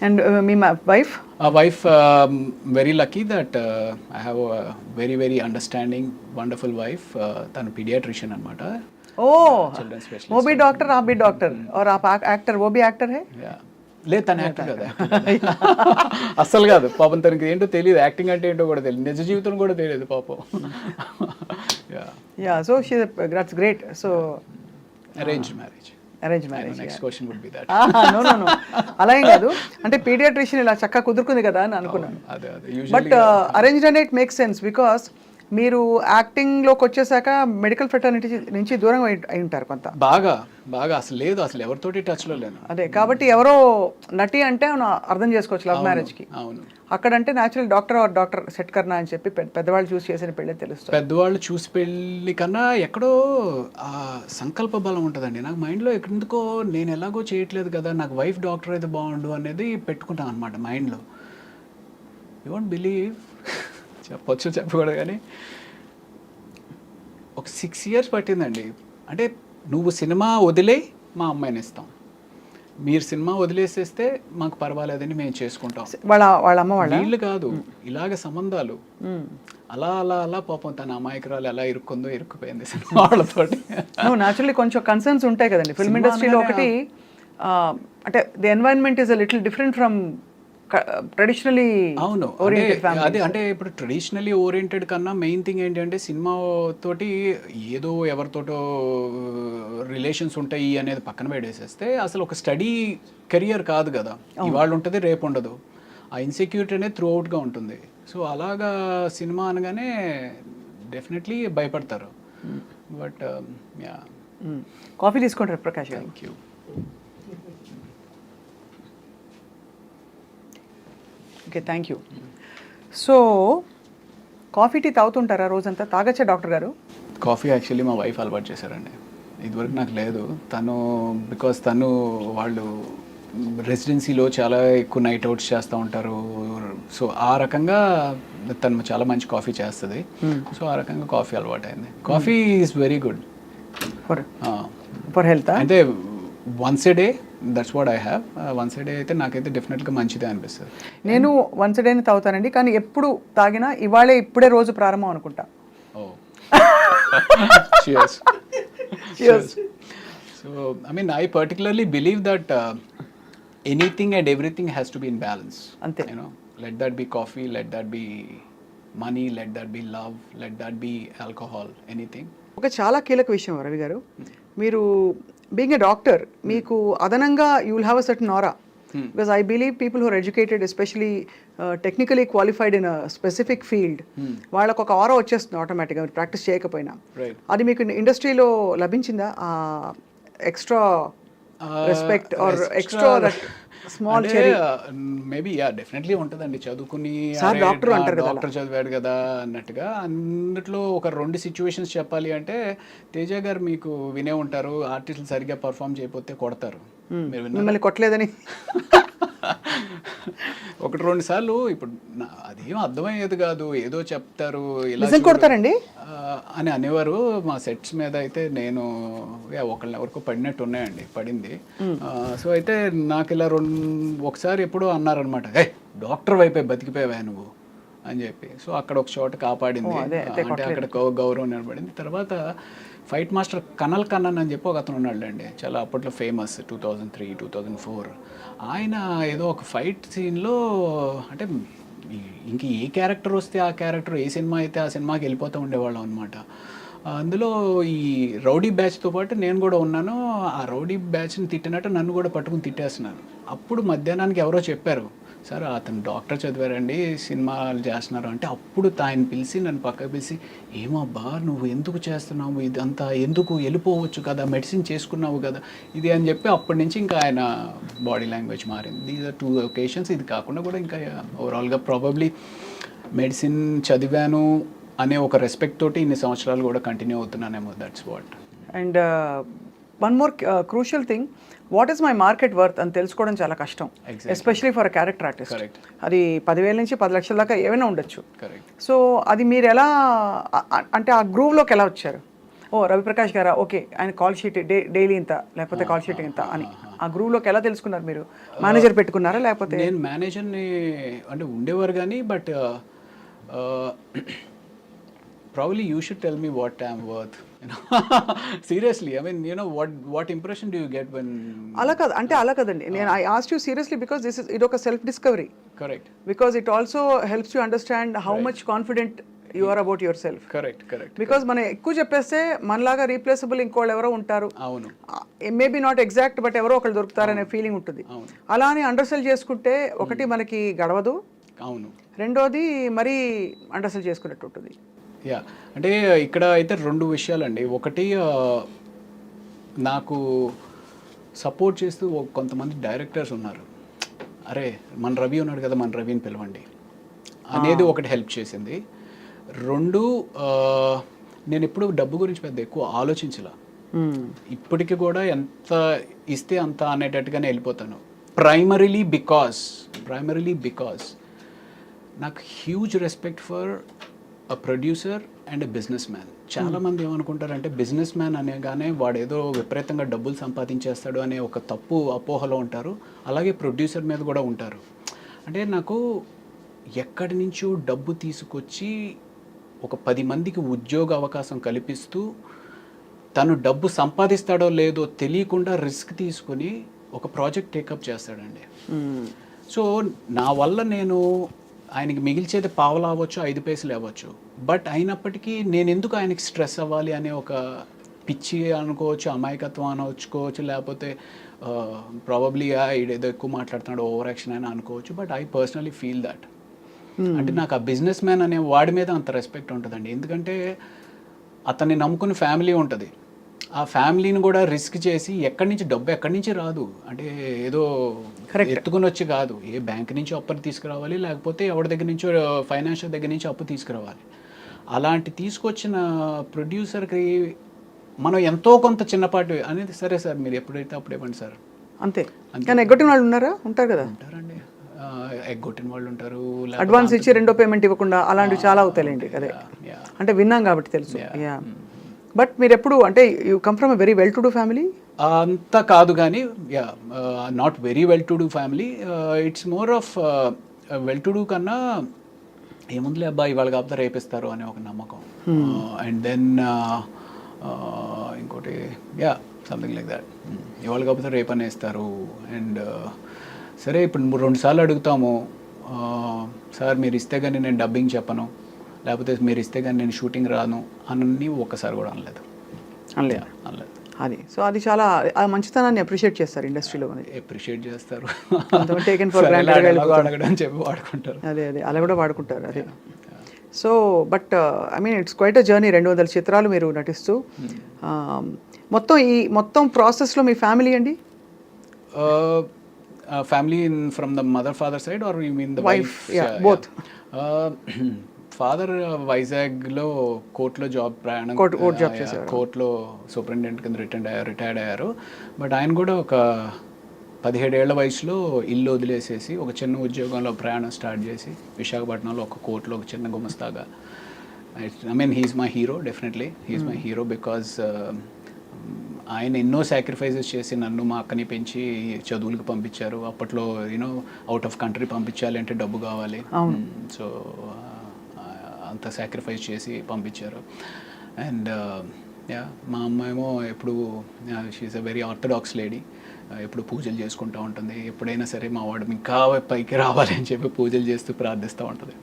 And me wife? Wife, very lucky that I have a very very understanding, wonderful wife. తను pediatrician అనమాట. ఓ Children specialist. वो भी doctor आप भी doctor और आप एक्टर वो भी एक्टर है? Yeah. లేదు తను యాక్టర్ కదా, అస్సలు కాదు పాపం. తనకి ఏంటో తెలియదు, యాక్టింగ్ అంటే ఏంటో కూడా తెలియదు, నిజ జీవితం కూడా తెలియదు పాపం. Yeah so she that's great. So arrange marriage. Arrange marriage. Next question would be that. No no no అలా ఏం కాదు, అంటే పీడియాట్రిషియన్ ఇలా చక్కగా కుదురుకుంది కదా అని అనుకున్నాను. అదే బట్ అరేంజ్డ్ అంటే ఇట్ మేక్స్ సెన్స్ బికాస్ మీరు యాక్టింగ్లోకి వచ్చేసాక మెడికల్ ఫ్రెటర్నిటీ నుంచి దూరంగా అయి ఉంటారు కొంత. బాగా బాగా అసలు లేదు, అసలు ఎవరితోటి టచ్లో లేను. అదే కాబట్టి ఎవరో నటి అంటే మనం అర్థం చేసుకోవచ్చు లవ్ మ్యారేజ్కి. అవును, అక్కడంటే natural doctor or doctor set కర్నా అని చెప్పి పెద్దవాళ్ళు చూసి చేసిన పెళ్ళే తెలుస్తుంది. పెద్దవాళ్ళు చూసి పెళ్ళి కన్నా ఎక్కడో ఆ సంకల్ప బలం ఉంటుందండి. నాకు మైండ్లో ఎందుకో నేను ఎలాగో చేయట్లేదు కదా, నాకు వైఫ్ డాక్టర్ అయితే బాగుండు అనేది పెట్టుకుంటాను అనమాట మైండ్లో. యూ వోంట్ బిలీవ్, చెప్పొచ్చు చెప్పకూడదు కానీ ఒక 6 years పట్టిందండి. అంటే నువ్వు సినిమా వదిలే మా అమ్మాయిని ఇస్తాం, మీరు సినిమా వదిలేసేస్తే మాకు పర్వాలేదని మేము చేసుకుంటాం. వాళ్ళ అమ్మ వాళ్ళ వీళ్ళు కాదు, ఇలాగ సంబంధాలు అలా అలా అలా పాపం తన అమాయకురాలు ఎలా ఇరుక్కుపోయింది సినిమా వాళ్ళతోటి. న్యాచురల్లీ కొంచెం కన్సర్న్స్ ఉంటాయి కదండి ఫిల్మ్ ఇండస్ట్రీలో. ఒకటి అంటే the environment is little different from traditionally. అవును, అదే అంటే ఇప్పుడు ట్రెడిషనలీ ఓరియంటెడ్ కన్నా మెయిన్ థింగ్ ఏంటంటే సినిమా తోటి ఏదో ఎవరితోటో రిలేషన్స్ ఉంటాయి అనేది పక్కన పెట్టేసేస్తే అసలు ఒక స్టడీ కెరియర్ కాదు కదా, ఇవాళ ఉంటుంది రేపు ఉండదు. ఆ ఇన్సెక్యూరిటీ అనేది త్రూ అవుట్గా ఉంటుంది. సో అలాగా సినిమా అనగానే డెఫినెట్లీ భయపడతారు. But yeah. కాఫీ తీసుకుంటారు ప్రకాష్ గారు? Thank you. Okay, thank you. So coffee tea తాగుతుంటారా రోజంతా? తాగచ్చా డాక్టర్ గారు? కాఫీ యాక్చువల్లీ మా వైఫ్ అలవాటు చేశారండి, ఇదివరకు నాకు లేదు. బికాస్ తను వాళ్ళు రెసిడెన్సీలో చాలా ఎక్కువ నైట్ అవుట్స్ చేస్తూ ఉంటారు. సో ఆ రకంగా తను చాలా మంచి కాఫీ చేస్తుంది. సో ఆ రకంగా కాఫీ అలవాటు అయింది. Coffee is very good for health. అంటే once a day, that's what I have. Once a day అయితే నాకైతే డెఫినెట్గా మంచిదే అనిపిస్తుంది. నేను వన్స్ డేని తాగుతానండి, కానీ ఎప్పుడు తాగినా ఇప్పుడే రోజు ప్రారంభం అనుకుంటా. ఓ cheers. So I mean I particularly believe that anything and everything has to be in balance. Ante. You know, let that be coffee, let that be money, let that be love, let that be alcohol, anything. ఒక చాలా కీలక విషయం రవి గారు, మీరు being a doctor మీకు అదనంగా you will have a certain aura. Because I believe people who are educated especially technically qualified in a specific field వాళ్ళకు ఒక ఆరా వచ్చేస్తుంది ఆటోమేటిక్గా ప్రాక్టీస్ చేయకపోయినా. అది మీకు ఇండస్ట్రీలో లభించిందా extra respect or extra small cherry? Maybe yeah, definitely ఉంటుందండి. చదువుకుని డాక్టర్ చదివాడు కదా అన్నట్టుగా. అందులో ఒక 2 situations చెప్పాలి అంటే, తేజ గారు మీకు వినే ఉంటారు, ఆర్టిస్టులు సరిగ్గా పర్ఫామ్ చేయకపోతే కొడతారు. మిమ్మల్ని కొట్టలేదని 1-2 సార్లు. ఇప్పుడు అదేం అర్థమయ్యేది కాదు, ఏదో చెప్తారు ఇలా కొడతారండి అని అనేవారు. మా సెట్స్ మీద అయితే నేను ఎవరికో పడినట్టు ఉన్నాయండి, పడింది. సో అయితే నాకు ఇలా ఒకసారి ఎప్పుడో అన్నారనమాట, డాక్టర్ వైపే బతికిపోయావా నువ్వు అని చెప్పి. సో అక్కడ ఒక చోట కాపాడింది, అంటే అక్కడ గౌరవం నిలబడింది. తర్వాత ఫైట్ మాస్టర్ కనల్ కన్నన్ అని చెప్పి ఒక అతను ఉన్నాడండి, చాలా అప్పట్లో ఫేమస్, 2003, 2004. ఆయన ఏదో ఒక ఫైట్ సీన్లో అంటే ఇంక ఏ క్యారెక్టర్ వస్తే ఆ క్యారెక్టర్, ఏ సినిమా అయితే ఆ సినిమాకి వెళ్ళిపోతూ ఉండేవాళ్ళం అనమాట. అందులో ఈ రౌడీ బ్యాచ్తో పాటు నేను కూడా ఉన్నాను. ఆ రౌడీ బ్యాచ్ని తిట్టినట్టు నన్ను కూడా పట్టుకుని తిట్టేస్తున్నాను. అప్పుడు మధ్యాహ్నానికి ఎవరో చెప్పారు, సార్ అతను డాక్టర్ చదివారండి, సినిమాలు చేస్తున్నారు అంటే. అప్పుడు ఆయన పిలిచి నన్ను పక్కకు పిలిచి, ఏమబ్బా నువ్వు ఎందుకు చేస్తున్నావు ఇదంతా, ఎందుకు వెళ్ళిపోవచ్చు కదా, మెడిసిన్ చేసుకున్నావు కదా ఇది అని చెప్పి, అప్పటి నుంచి ఇంకా ఆయన బాడీ లాంగ్వేజ్ మారింది. These are 2 occasions. ఇది కాకుండా కూడా ఇంకా ఓవరాల్గా ప్రాబబ్లీ మెడిసిన్ చదివాను అనే ఒక రెస్పెక్ట్ తోటి ఇన్ని సంవత్సరాలు కూడా కంటిన్యూ అవుతున్నానేమో. That's what. And one more crucial thing, what is my market worth అని తెలుసుకోవడం చాలా కష్టం, especially for a character artist. అది 10,000 నుంచి 10 లక్షల దాకా ఏమైనా ఉండొచ్చు. సో అది మీరు ఎలా, అంటే ఆ గ్రూవ్లోకి ఎలా వచ్చారు? ఓ రవిప్రకాష్ గారా, ఓకే ఆయన కాల్ షీట్ డైలీ ఇంత లేకపోతే కాల్ షీట్ ఇంత అని ఆ గ్రూప్లోకి ఎలా తెలుసుకున్నారు మీరు? మేనేజర్ పెట్టుకున్నారా లేకపోతే? నేను మేనేజర్ని అంటే ఉండేవారు కానీ but probably you should tell me what I'm worth seriously. I mean what impression do you get when? అలా కాదు అంటే అలా కదండి, నేను I asked you seriously because this is ఇది ఒక self discovery. Correct. Because it also helps you understand how much confident you are about yourself. Correct. Because మనం ఎక్కువ చెప్పేస్తే మనలాగా రీప్లేసబుల్ ఇంకోళ్ళు ఎవరో ఉంటారు, అవును, మేబీ నాట్ ఎగ్జాక్ట్ బట్ ఎవరో ఒకళ్ళు దొరుకుతారనే ఫీలింగ్ ఉంటుంది. అలా అని అండర్సెల్ చేసుకుంటే ఒకటి మనకి గడవదు, అవును, రెండోది మరీ అండర్సెల్ చేసుకున్నట్టు ఉంటుంది. యా, అంటే ఇక్కడ అయితే రెండు విషయాలండి. ఒకటి నాకు సపోర్ట్ చేస్తూ కొంతమంది డైరెక్టర్స్ ఉన్నారు, అరే మన రవి ఉన్నాడు కదా, మన రవిని పిలవండి అనేది ఒకటి హెల్ప్ చేసింది. రెండు, నేను ఎప్పుడు డబ్బు గురించి పెద్ద ఎక్కువ ఆలోచించలా. ఇప్పటికి కూడా ఎంత ఇస్తే అంత అనేటట్టుగానే వెళ్ళిపోతాను. ప్రైమరీలీ బికాస్ నాకు huge respect for a producer and a business man. చాలామంది ఏమనుకుంటారంటే బిజినెస్ మ్యాన్ అనేగానే వాడు ఏదో విపరీతంగా డబ్బులు సంపాదించేస్తాడు అనే ఒక తప్పు అపోహలో ఉంటారు. అలాగే ప్రొడ్యూసర్ మీద కూడా ఉంటారు. అంటే నాకు ఎక్కడి నుంచో డబ్బు తీసుకొచ్చి ఒక 10 మందికి ఉద్యోగ అవకాశం కల్పిస్తూ తను డబ్బు సంపాదిస్తాడో లేదో తెలియకుండా రిస్క్ తీసుకుని ఒక ప్రాజెక్ట్ టేకప్ చేస్తాడండి. సో నా వల్ల నేను ఆయనకి మిగిల్చేది పావలా అవ్వచ్చు, 5 పైసలు అవ్వచ్చు, బట్ అయినప్పటికీ నేను ఎందుకు ఆయనకి స్ట్రెస్ అవ్వాలి అనే ఒక పిచ్చి అనుకోవచ్చు, అమాయకత్వం అనుకోవచ్చు, లేకపోతే ప్రాబబ్లీ ఏదో ఎక్కువ మాట్లాడుతున్నాడు, ఓవర్ యాక్షన్ అని అనుకోవచ్చు. But I personally feel that. అంటే నాకు ఆ బిజినెస్ మ్యాన్ అనే వాడి మీద అంత రెస్పెక్ట్ ఉంటుందండి. ఎందుకంటే అతన్ని నమ్ముకుని ఫ్యామిలీ ఉంటుంది. ఆ ఫ్యామిలీని కూడా రిస్క్ చేసి ఎక్కడి నుంచి రాదు. అంటే ఏదో ఎత్తుకుని వచ్చి కాదు, ఏ బ్యాంక్ నుంచి అప్పుని తీసుకురావాలి, లేకపోతే ఎవరి దగ్గర నుంచో ఫైనాన్షియల్ దగ్గర నుంచి అప్పు తీసుకురావాలి. అలాంటి తీసుకొచ్చిన ప్రొడ్యూసర్కి మనం ఎంతో కొంత చిన్నపాటి అనేది, సరే సార్ మీరు ఎప్పుడైతే అప్పుడు ఇవ్వండి సార్ అంతే. కానీ ఎగ్గొట్టిన వాళ్ళు ఉంటారు కదా. ఉంటారండి, ఎగ్గొట్టిన వాళ్ళు ఉంటారు, అడ్వాన్స్ ఇచ్చి రెండో పేమెంట్ ఇవ్వకుండా అలాంటివి చాలా అవుతాయండి. అదే అంటే విన్నాం కాబట్టి తెలుసు. యా, బట్ మీరు ఎప్పుడు అంటే you come from a very well to do family? అంత కాదు కానీ, yeah, not very well to do family. It's more of well to do కన్నా ఏముందిలే అబ్బాయి ఇవాళ కాకపోతే రేపిస్తారు అనే ఒక నమ్మకం. అండ్ దెన్ ఇంకోటి, యా, సంథింగ్ లైక్ దాట్. ఇవాళ కాకపోతే రేపు అనేస్తారు. అండ్ సరే ఇప్పుడు 2 సార్లు అడుగుతాము, సార్ మీరు ఇస్తే కానీ నేను డబ్బింగ్ చెప్పను, లేకపోతే మీరు ఇస్తే కానీ నేను షూటింగ్ రాను అని ఒక్కసారి కూడా అనలేదు. అది సో అది చాలా ఆ మంచితనాన్ని అప్రిషియేట్ చేస్తారు ఇండస్ట్రీలో. అప్రిషియేట్ చేస్తారు, టేకెన్ ఫర్ గ్రాంటెడ్ అడగడం చెప్పి వాడుకుంటారు. అదే అలా కూడా వాడుకుంటారు. అదే so but I mean it's quite a journey. 200 చిత్రాలు మీరు నటిస్తూ మొత్తం ప్రాసెస్లో మీ ఫ్యామిలీ అండి? Family from the mother father side or you mean the wife? Both. Father వైజాగ్లో కోర్టులో ప్రయాణం కోర్టులో సూపరింటెండెంట్ కింద రిటైర్డ్ అయ్యారు. బట్ ఆయన కూడా ఒక 17 ఏళ్ల వయసులో ఇల్లు వదిలేసేసి ఒక చిన్న ఉద్యోగంలో ప్రయాణం స్టార్ట్ చేసి విశాఖపట్నంలో ఒక కోర్టులో ఒక చిన్న గుమస్తాగా. I mean he's my hero, definitely he's my hero because ఆయన ఎన్నో సాక్రిఫైసెస్ చేసి నన్ను మా అక్కని పెంచి చదువులకు పంపించారు. అప్పట్లో యూనో అవుట్ ఆఫ్ కంట్రీ పంపించాలి అంటే డబ్బు కావాలి, సో అంత సాక్రిఫైస్ చేసి పంపించారు. అండ్ యా, మా అమ్మ ఏమో ఎప్పుడు she is a very orthodox lady, ఎప్పుడు పూజలు చేసుకుంటూ ఉంటుంది. ఎప్పుడైనా సరే మా వాడు ఇంకా పైకి రావాలి అని చెప్పి పూజలు చేస్తూ ప్రార్థిస్తూ ఉంటుంది.